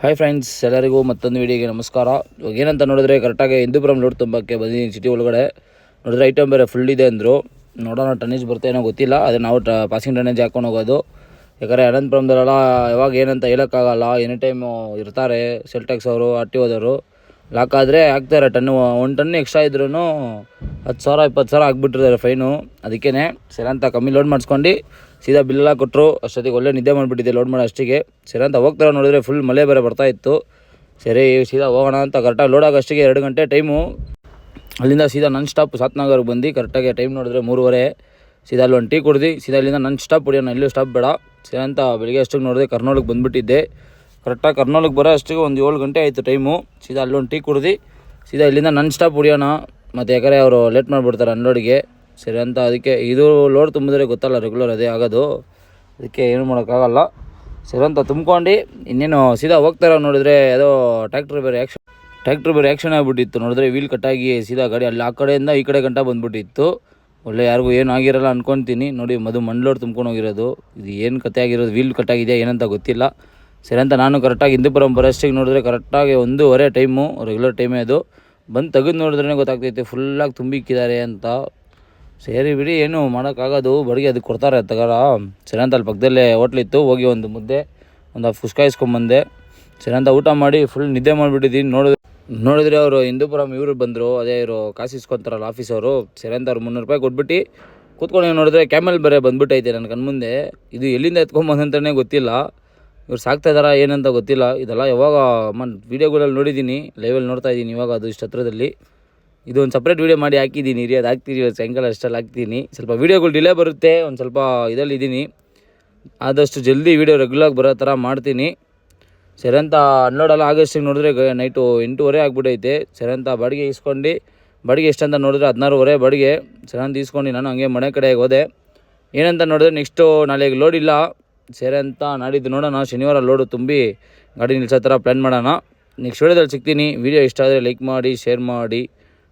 Hi friends, ಎಲ್ಲರಿಗೂ ಮತ್ತೊಂದು ವೀಡಿಯೋಗೆ ನಮಸ್ಕಾರ. ಇವಾಗ ಏನಂತ ನೋಡಿದ್ರೆ ಕರೆಕ್ಟಾಗಿ ಹಿಂದೂಪುರಂ ಲೋಡ್ ತುಂಬಕ್ಕೆ ಬಂದಿದ್ದೀನಿ ಸಿಟಿ ಒಳಗಡೆ. ನೋಡಿದ್ರೆ ಐಟಮ್ ಬೇರೆ ಫುಲ್ ಇದೆ ಅಂದರು. ನೋಡೋಣ ಟನ್ನೇಜ್ ಏನೋ ಗೊತ್ತಿಲ್ಲ. ಅದೇ ನಾವು ಪಾಸಿಂಗ್ ಟನ್ನೇಜ್ ಹಾಕೊಂಡು ಹೋಗೋದು. ಯಾಕಂದರೆ ಅನಂತಪುರದಲ್ಲೆಲ್ಲ ಯಾವಾಗ ಏನಂತ ಹೇಳೋಕ್ಕಾಗಲ್ಲ. ಎನಿ ಟೈಮು ಇರ್ತಾರೆ ಸೆಲ್ ಟ್ಯಾಕ್ಸ್ ಅವರು, ಆರ್ ಟಿ ಓದವರು. ಲಾಕ್ ಆದರೆ ಹಾಕ್ತಾರೆ. ಒಂದು ಟನ್ ಎಕ್ಸ್ಟ್ರಾ ಇದ್ರೂ 10,000 20,000 ಆಗಿಬಿಟ್ಟಿರ್ತಾರೆ ಫೈನು. ಅದಕ್ಕೇ ಸರಿ ಅಂತ ಕಮ್ಮಿ ಲೋಡ್ ಮಾಡಿಸ್ಕೊಂಡು ಸೀದಾ ಬಿಲ್ಲೆಲ್ಲ ಕೊಟ್ಟರು. ಅಷ್ಟೊತ್ತಿಗೆ ಒಳ್ಳೆ ನಿದ್ದೆ ಮಾಡಿಬಿಟ್ಟಿದ್ದೆ ಲೋಡ್ ಮಾಡೋ ಅಷ್ಟಿಗೆ. ಸರಿ ಅಂತ ಹೋಗ್ತಾರೆ. ನೋಡಿದ್ರೆ ಫುಲ್ ಮಳೆ ಬೇರೆ ಬರ್ತಾಯಿತ್ತು. ಸರಿ ಸೀದಾ ಹೋಗೋಣ ಅಂತ ಕರೆಕ್ಟಾಗಿ ಲೋಡ್ ಆಗೋ ಅಷ್ಟಿಗೆ 2 ಗಂಟೆ ಟೈಮು. ಅಲ್ಲಿಂದ ಸೀದಾ ನನ್ ಸ್ಟಾಪ್ ಸಾತ್ನಗರ್ಗೆ ಬಂದು ಕರೆಕ್ಟಾಗಿ ಟೈಮ್ ನೋಡಿದ್ರೆ 3:30. ಸೀದಾ ಅಲ್ಲಿ ಒಂದು ಟೀ ಕುಡ್ದು ಸೀದಾ ಇಲ್ಲಿಂದ ನನ್ ಸ್ಟಾಪ್ ಹೊಡಿಯೋಣ, ಎಲ್ಲೂ ಸ್ಟಾಪ್ ಬೇಡ. ಸರಿ ಅಂತ ಬೆಳಿಗ್ಗೆ ಅಷ್ಟಿಗೆ ನೋಡಿದ್ರೆ ಕರ್ನೂಲಿಗೆ ಬಂದುಬಿಟ್ಟಿದ್ದೆ. ಕರೆಕ್ಟಾಗಿ ಕರ್ನೂಲಿಗೆ ಬರೋ ಅಷ್ಟಿಗೆ ಒಂದು 7 ಗಂಟೆ ಆಯಿತು ಟೈಮು. ಸೀದಾ ಅಲ್ಲೊಂದು ಟೀ ಕುಡ್ದು ಸೀದಾ ಇಲ್ಲಿಂದ ನನ್ ಸ್ಟಾಪ್ ಹೊಡಿಯೋಣ. ಮತ್ತು ಯಾಕಂದರೆ ಅವರು ಲೇಟ್ ಮಾಡಿಬಿಡ್ತಾರೆ ಅನ್ಲೋಡಿಗೆ. ಸರಿ ಅಂತ ಅದಕ್ಕೆ ಇದು ಲೋಡ್ ತುಂಬಿದ್ರೆ ಗೊತ್ತಲ್ಲ, ರೆಗ್ಯುಲರ್ ಅದೇ ಆಗೋದು. ಅದಕ್ಕೆ ಏನು ಮಾಡೋಕ್ಕಾಗಲ್ಲ. ಸರಿ ಅಂತ ತುಂಬ್ಕೊಂಡು ಇನ್ನೇನು ಸೀದಾ ಹೋಗ್ತಾರೆ. ನೋಡಿದ್ರೆ ಯಾವುದೋ ಟ್ರ್ಯಾಕ್ಟ್ರ್ ಬೇರೆ ಆ್ಯಕ್ಷನ್ ಆಗಿಬಿಟ್ಟಿತ್ತು. ನೋಡಿದ್ರೆ ವೀಲ್ ಕಟ್ಟಾಗಿ ಸೀದಾ ಗಾಡಿ ಅಲ್ಲಿ ಆ ಕಡೆಯಿಂದ ಈ ಕಡೆ ಗಂಟ ಬಂದುಬಿಟ್ಟಿತ್ತು. ಒಳ್ಳೆ ಯಾರಿಗೂ ಏನು ಆಗಿರಲ್ಲ ಅಂದ್ಕೊತೀನಿ. ನೋಡಿ ಮಣ್ಣು ತುಂಬ್ಕೊಂಡು ಹೋಗಿರೋದು. ಇದು ಏನು ಕತೆ ಆಗಿರೋದು, ವೀಲ್ ಕಟ್ಟಾಗಿದೆ ಏನಂತ ಗೊತ್ತಿಲ್ಲ. ಸರಿ ಅಂತ ನಾನು ಕರೆಕ್ಟಾಗಿ ಹಿಂದೂಪುರಂ ಬರೋಷ್ಟಿಗೆ ನೋಡಿದ್ರೆ ಕರೆಕ್ಟಾಗಿ 1:30 ಟೈಮು, ರೆಗ್ಯುಲರ್ ಟೈಮೇ ಅದು. ಬಂದು ತೆಗೆದು ನೋಡಿದ್ರೇ ಗೊತ್ತಾಗ್ತೈತೆ ಫುಲ್ಲಾಗಿ ತುಂಬಿಕ್ಕಿದ್ದಾರೆ ಅಂತ. ಸರಿ ಬಿಡಿ, ಏನು ಮಾಡೋಕ್ಕಾಗೋದು. ಬಡಿಗೆ ಅದಕ್ಕೆ ಕೊಡ್ತಾರೆ ತಗೋರ. ಸರಿ ಅಂತ ಅಲ್ಲಿ ಪಕ್ಕದಲ್ಲೇ ಹೋಟ್ಲಿತ್ತು, ಹೋಗಿ ಒಂದು ಮುದ್ದೆ ಒಂದು ಕುಷ್ಕ ಇಸ್ಕೊಂಬಂದೆ. ಸರಿ ಅಂತ ಊಟ ಮಾಡಿ ಫುಲ್ ನಿದ್ದೆ ಮಾಡಿಬಿಟ್ಟಿದ್ದೀನಿ. ನೋಡಿದ್ರೆ ಅವರು ಹಿಂದೂಪುರಂ ಇವರು ಬಂದರು, ಅದೇ ಇವರು ಕಾಸು ಇಸ್ಕೊತಾರಲ್ಲ ಆಫೀಸವರು. ಸರಿ ಅಂತ ಅವ್ರು 300 ರೂಪಾಯಿ ಕೊಟ್ಬಿಟ್ಟು ಕೂತ್ಕೊಂಡು ನೋಡಿದ್ರೆ ಕ್ಯಾಮೆಲ್ ಬೇರೆ ಬಂದುಬಿಟ್ಟೈತೆ ನನ್ನ ಕಣ್ಮುಂದೆ. ಇದು ಎಲ್ಲಿಂದ ಎತ್ಕೊಂಬಂದಂತಲೇ ಗೊತ್ತಿಲ್ಲ. ಇವ್ರು ಸಾಕ್ತಾ ಇದ್ದಾರಾ ಏನಂತ ಗೊತ್ತಿಲ್ಲ. ಇದೆಲ್ಲ ಯಾವಾಗ ವೀಡಿಯೋಗಳಲ್ಲಿ ನೋಡಿದ್ದೀನಿ, ಲೈವಲ್ಲಿ ನೋಡ್ತಾ ಇದ್ದೀನಿ ಇವಾಗ. ಅದು ಇಷ್ಟು ಹತ್ರದಲ್ಲಿ ಇದು ಒಂದು ಸಪ್ರೇಟ್ ವೀಡಿಯೋ ಮಾಡಿ ಹಾಕಿದ್ದೀನಿ ರೀ. ಅದು ಹಾಕ್ತೀನಿ ಇವತ್ತು ಸಾಯಂಕಾಲ ಅಷ್ಟಲ್ಲಿ ಹಾಕ್ತೀನಿ. ಸ್ವಲ್ಪ ವೀಡಿಯೋಗಳು ಡಿಲೇ ಬರುತ್ತೆ, ಒಂದು ಸ್ವಲ್ಪ ಇದರಲ್ಲಿದ್ದೀನಿ. ಆದಷ್ಟು ಜಲ್ದಿ ವೀಡಿಯೋ ರೆಗ್ಯುಲರ್ ಬರೋ ಥರ ಮಾಡ್ತೀನಿ. ಸರಿ ಅಂತ ಅನ್ಲೋಡೆಲ್ಲ ಆಗಸ್ಟಿಗೆ ನೋಡಿದ್ರೆ ನೈಟು 8:30 ಆಗಿಬಿಟ್ಟೈತೆ. ಸರಿ ಅಂತ ಬಾಡಿಗೆ ಇಸ್ಕೊಂಡು, ಬಾಡಿಗೆ ಎಷ್ಟಂತ ನೋಡಿದ್ರೆ 16:30 ಬಾಡಿಗೆ. ಸರಿ ಅಂತ ಇಸ್ಕೊಂಡು ನಾನು ಹಂಗೆ ಮನೆ ಕಡೆಗೆ ಹೋದೆ. ಏನಂತ ನೋಡಿದ್ರೆ ನೆಕ್ಸ್ಟು ನಾಳೆಗೆ ಲೋಡ್ ಇಲ್ಲ. ಸರಿ ಅಂತ ನಾಡಿದ್ದು ನೋಡೋಣ, ಶನಿವಾರ ಲೋಡು ತುಂಬಿ ಗಾಡಿ ನಿಲ್ಸೋ ಥರ ಪ್ಲ್ಯಾನ್ ಮಾಡೋಣ. ನೆಕ್ಸ್ಟ್ ವೀಡಿಯೋದಲ್ಲಿ ಸಿಗ್ತೀನಿ. ವೀಡಿಯೋ ಇಷ್ಟ ಆದರೆ ಲೈಕ್ ಮಾಡಿ, ಶೇರ್ ಮಾಡಿ,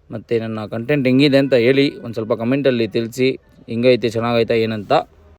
ಮತ್ತು ನನ್ನ ಕಂಟೆಂಟ್ ಹೆಂಗಿದೆ ಅಂತ ಹೇಳಿ ಒಂದು ಸ್ವಲ್ಪ ಕಮೆಂಟಲ್ಲಿ ತಿಳಿಸಿ. ಹೆಂಗೈತೆ, ಚೆನ್ನಾಗೈತಾ ಏನಂತ.